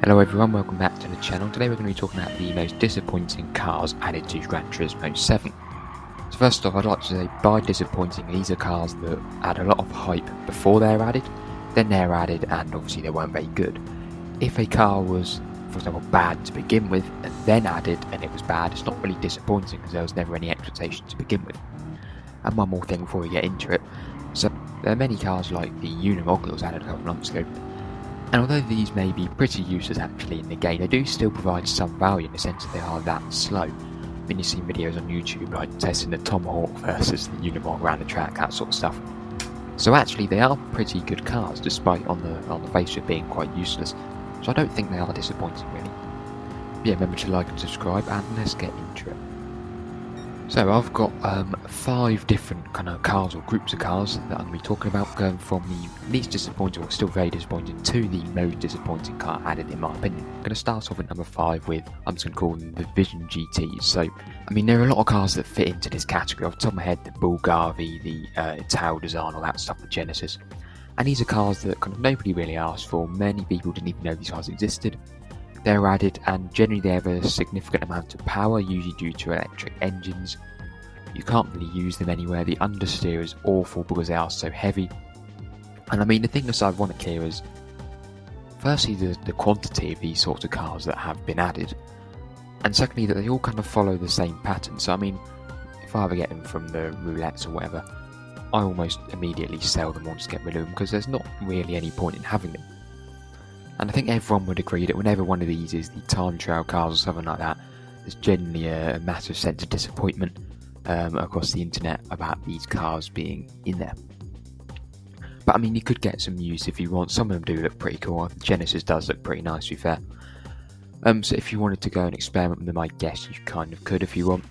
Hello everyone, welcome back to the channel. Today we're going to be talking about the most disappointing cars added to Gran Turismo 7. So first off, I'd like to say by disappointing, these are cars that had a lot of hype before they're added, then they're added and obviously they weren't very good. If a car was, for example, bad to begin with and then added and it was bad, it's not really disappointing because there was never any expectation to begin with. And one more thing before we get into it. So there are many cars like the Unimog that was added a couple of months ago. And although these may be pretty useless actually in the game, they do still provide some value in the sense that they are that slow. I mean, you've seen videos on YouTube like testing the Tomahawk versus the Unimog around the track, that sort of stuff. So actually they are pretty good cars despite on the face of it being quite useless. So I don't think they are disappointing really. But yeah, remember to like and subscribe and let's get into it. So I've got 5 different kind of cars or groups of cars that I'm going to be talking about, going from the least disappointing or still very disappointing to the most disappointing car added in my opinion. I'm going to start off at number 5 with, I'm just going to call them the Vision GTs. So, I mean, there are a lot of cars that fit into this category. Off the top of my head, the Bulgari, the Tau Design, all that stuff, the Genesis. And these are cars that kind of nobody really asked for. Many people didn't even know these cars existed. They're added and generally they have a significant amount of power, usually due to electric engines. You can't really use them anywhere. The understeer is awful because they are so heavy. And I mean, the thing that I want to clear is firstly the quantity of these sorts of cars that have been added, and secondly that they all kind of follow the same pattern. So I mean, if I ever get them from the roulettes or whatever, I almost immediately sell them or just get rid of them because there's not really any point in having them. And I think everyone would agree that whenever one of these is the time trial cars or something like that, there's generally a massive sense of disappointment across the internet about these cars being in there. But I mean, you could get some use if you want. Some of them do look pretty cool. The Genesis does look pretty nice, to be fair. So if you wanted to go and experiment with them, I guess you kind of could if you want.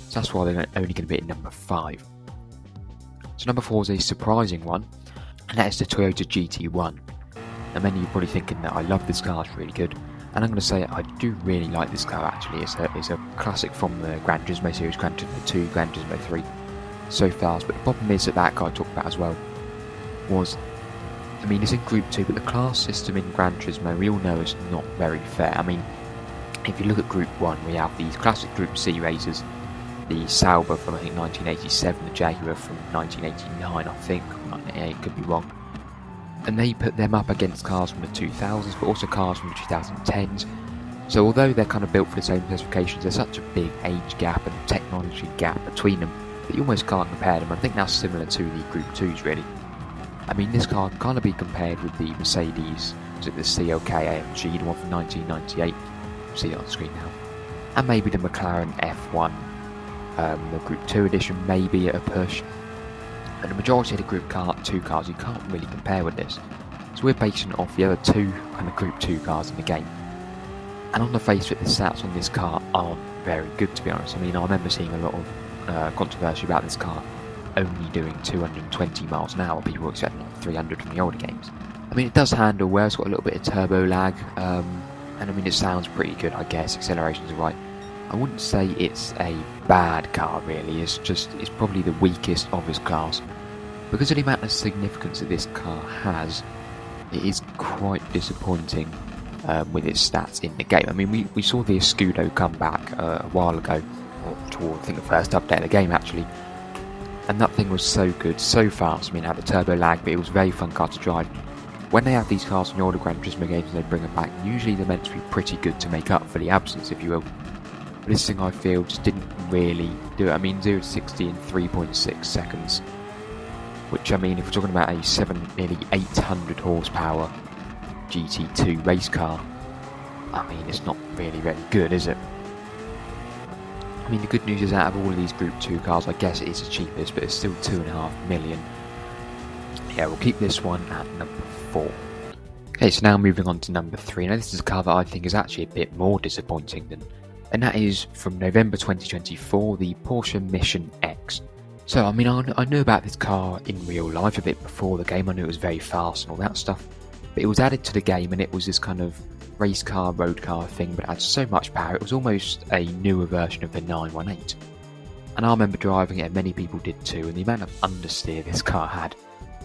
So that's why they're only going to be at number 5. So number 4 is a surprising one, and that is the Toyota GT1. Now many of you are probably thinking that I love this car, it's really good. And I'm going to say I do really like this car actually. It's a classic from the Gran Turismo series, Gran Turismo 2, Gran Turismo 3. So fast, but the problem is that car I talked about as well was, I mean, it's in Group 2, but the class system in Gran Turismo we all know is not very fair. I mean, if you look at Group 1, we have these classic Group C racers, the Sauber from I think 1987, the Jaguar from 1989 I think, it could be wrong. And they put them up against cars from the 2000s, but also cars from the 2010s. So although they're kind of built for the same specifications, there's such a big age gap and technology gap between them that you almost can't compare them. I think that's similar to the Group 2s really. I mean, this car can kind of be compared with the Mercedes, was it the CLK AMG, the one from 1998, you see it on the screen now. And maybe the McLaren F1, the Group 2 edition, maybe at a push. And the majority of the Group 2 cars you can't really compare with this. So we're basing it off the other 2 kind of Group 2 cars in the game. And on the face of it, the stats on this car aren't very good, to be honest. I mean, I remember seeing a lot of controversy about this car only doing 220 miles an hour. People were expecting like 300 from the older games. I mean, it does handle well, it's got a little bit of turbo lag. And I mean, it sounds pretty good, I guess. Accelerations are right. I wouldn't say it's a bad car really, it's probably the weakest of its class. Because of the amount of significance that this car has, it is quite disappointing with its stats in the game. I mean, we saw the Escudo come back a while ago, or toward I think the first update of the game actually, and that thing was so good, so fast. I mean, it had the turbo lag, but it was a very fun car to drive. When they have these cars in the older Gran Turismo games and they bring them back, usually they're meant to be pretty good to make up for the absence, if you will. This thing I feel just didn't really do it. I mean, 0 to 60 in 3.6 seconds, which I mean, if we're talking about a nearly 800 horsepower GT2 race car, I mean, it's not really very good, is it? I mean, the good news is out of all of these Group 2 cars, I guess it is the cheapest, but it's still 2.5 million. Yeah, we'll keep this one at number 4. Okay, so now moving on to number 3. Now this is a car that I think is actually a bit more disappointing than, and that is from November 2024, the Porsche Mission X. So, I mean, I knew about this car in real life a bit before the game. I knew it was very fast and all that stuff. But it was added to the game and it was this kind of race car, road car thing, but it had so much power. It was almost a newer version of the 918. And I remember driving it, and many people did too, and the amount of understeer this car had,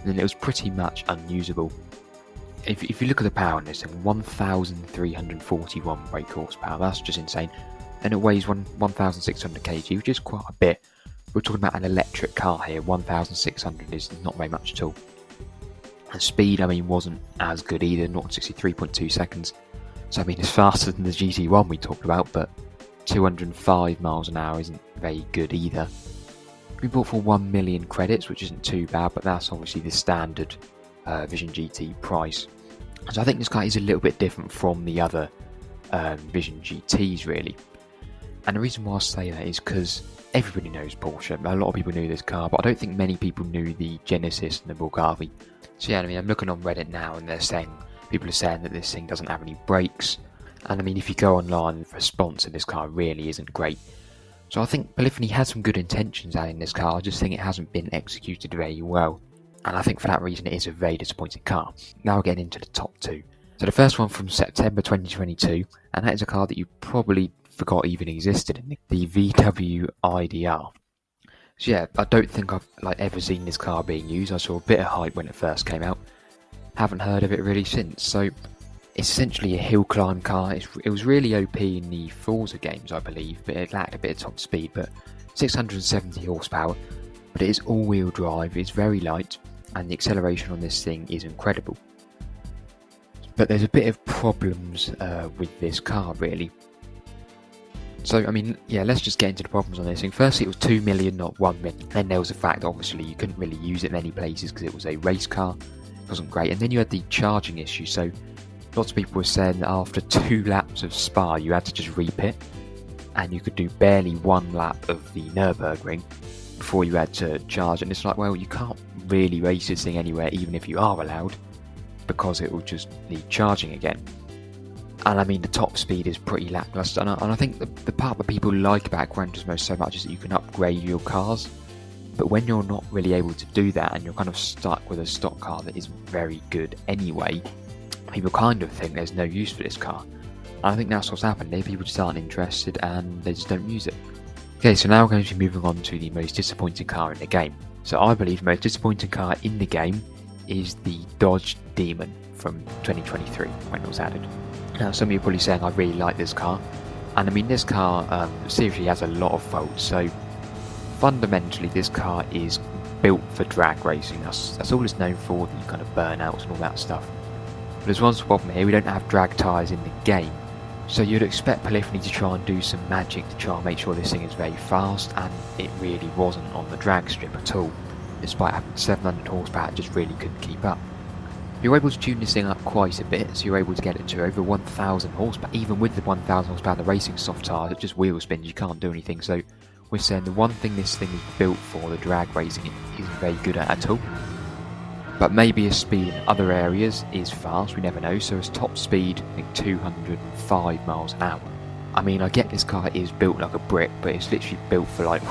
and it was pretty much unusable. if you look at the power on this thing, 1,341 brake horsepower, that's just insane. And it weighs 1,600 kg, which is quite a bit. We're talking about an electric car here. 1,600 is not very much at all. The speed, I mean, wasn't as good either, 0 to 63.2 seconds. So I mean, it's faster than the GT1 we talked about, but 205 miles an hour isn't very good either. We bought for 1 million credits, which isn't too bad, but that's obviously the standard Vision GT price. So I think this car is a little bit different from the other Vision GTs, really. And the reason why I say that is because everybody knows Porsche. A lot of people knew this car, but I don't think many people knew the Genesis and the Bulgari. So yeah, I mean, I'm looking on Reddit now, and people are saying that this thing doesn't have any brakes. And I mean, if you go online, the response in this car really isn't great. So I think Polyphony had some good intentions adding this car, I just think it hasn't been executed very well. And I think for that reason it is a very disappointing car. Now we're getting into the top two. So the first one from September 2022, and that is a car that you probably forgot even existed, the VW IDR. So yeah, I don't think I've ever seen this car being used. I saw a bit of hype when it first came out. Haven't heard of it really since. So it's essentially a hill climb car. It was really OP in the Forza games, I believe, but it lacked a bit of top speed. But 670 horsepower, but it is all-wheel drive. It's very light, and the acceleration on this thing is incredible. But there's a bit of problems with this car, really. So, I mean, yeah, let's just get into the problems on this thing. Firstly, it was 2 million, not 1 million. Then there was the fact that obviously you couldn't really use it many places because it was a race car. It wasn't great. And then you had the charging issue. So lots of people were saying that after 2 laps of Spa, you had to just repit. And you could do barely 1 lap of the Nürburgring before you had to charge. And it's like, well, you can't really race this thing anywhere, even if you are allowed, because it will just need charging again. And I mean, the top speed is pretty lackluster, and I think the part that people like about Gran Turismo so much is that you can upgrade your cars, but when you're not really able to do that and you're kind of stuck with a stock car that isn't very good anyway, people kind of think there's no use for this car. And I think that's what's happened here. People just aren't interested and they just don't use it. Okay, so now we're going to be moving on to the most disappointing car in the game. So I believe the most disappointing car in the game is the Dodge Demon from 2023 when it was added. Now, some of you are probably saying I really like this car, and I mean, this car seriously has a lot of faults. So fundamentally, this car is built for drag racing. That's all it's known for, the kind of burnouts and all that stuff. But there's one problem here: we don't have drag tyres in the game, so you'd expect Polyphony to try and do some magic to try and make sure this thing is very fast, and it really wasn't on the drag strip at all. Despite having 700 horsepower, it just really couldn't keep up. You're able to tune this thing up quite a bit, so you're able to get it to over 1,000 horsepower. Even with the 1,000 horsepower, the racing soft tyres, it just wheel spins, you can't do anything. So we're saying the one thing this thing is built for, the drag racing, it isn't very good at all. But maybe its speed in other areas is fast, we never know. So its top speed, I think 205 miles an hour. I mean, I get this car is built like a brick, but it's literally built for like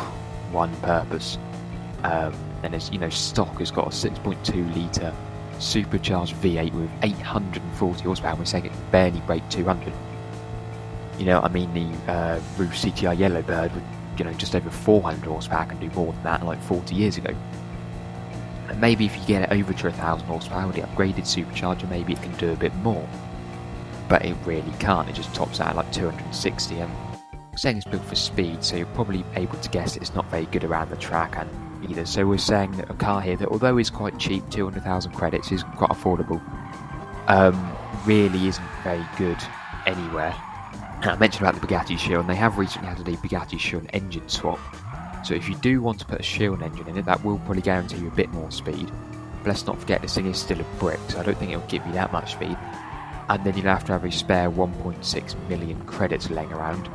one purpose. And it's, stock has got a 6.2 litre supercharged V8 with 840 horsepower. We're saying it can barely break 200. I mean, the Roof CTI Yellowbird with just over 400 horsepower can do more than that like 40 years ago. And maybe if you get it over to 1,000 horsepower with the upgraded supercharger, maybe it can do a bit more. But it really can't. It just tops out at like 260. And I'm saying it's built for speed, so you're probably able to guess that it's not very good around the track and either. So we're saying that a car here that, although is quite cheap, 200,000 credits, is quite affordable, really isn't very good anywhere. Now, I mentioned about the Bugatti Chiron. They have recently had a Bugatti Chiron engine swap, so if you do want to put a Chiron engine in it, that will probably guarantee you a bit more speed. But let's not forget, this thing is still a brick, so I don't think it'll give you that much speed. And then you'll have to have a spare 1.6 million credits laying around,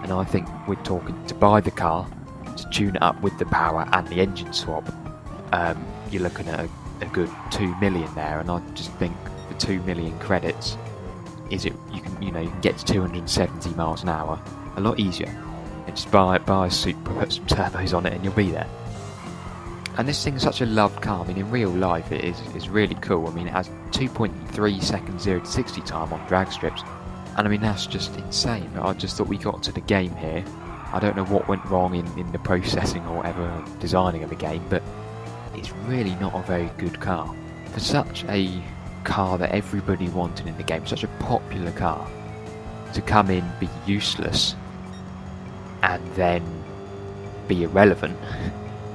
and I think we're talking to buy the car, to tune it up with the power and the engine swap, you're looking at a good 2 million there. And I just think for 2 million credits, you can get to 270 miles an hour a lot easier, and just buy a Supra, put some turbos on it, and you'll be there. And this thing's such a loved car. I mean, in real life, it is really cool. I mean, it has 2.3 seconds 0 to 60 time on drag strips, and I mean, that's just insane. I just thought we got to the game here. I don't know what went wrong in the processing or whatever, designing of the game, but it's really not a very good car. For such a car that everybody wanted in the game, such a popular car, to come in, be useless, and then be irrelevant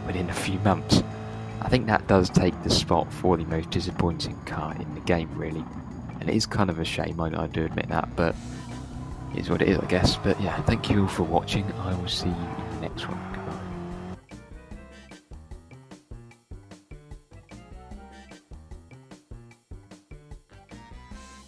within a few months. I think that does take the spot for the most disappointing car in the game, really. And it is kind of a shame, I do admit that, but it is what it is, I guess. But yeah, thank you all for watching. I will see you in the next one.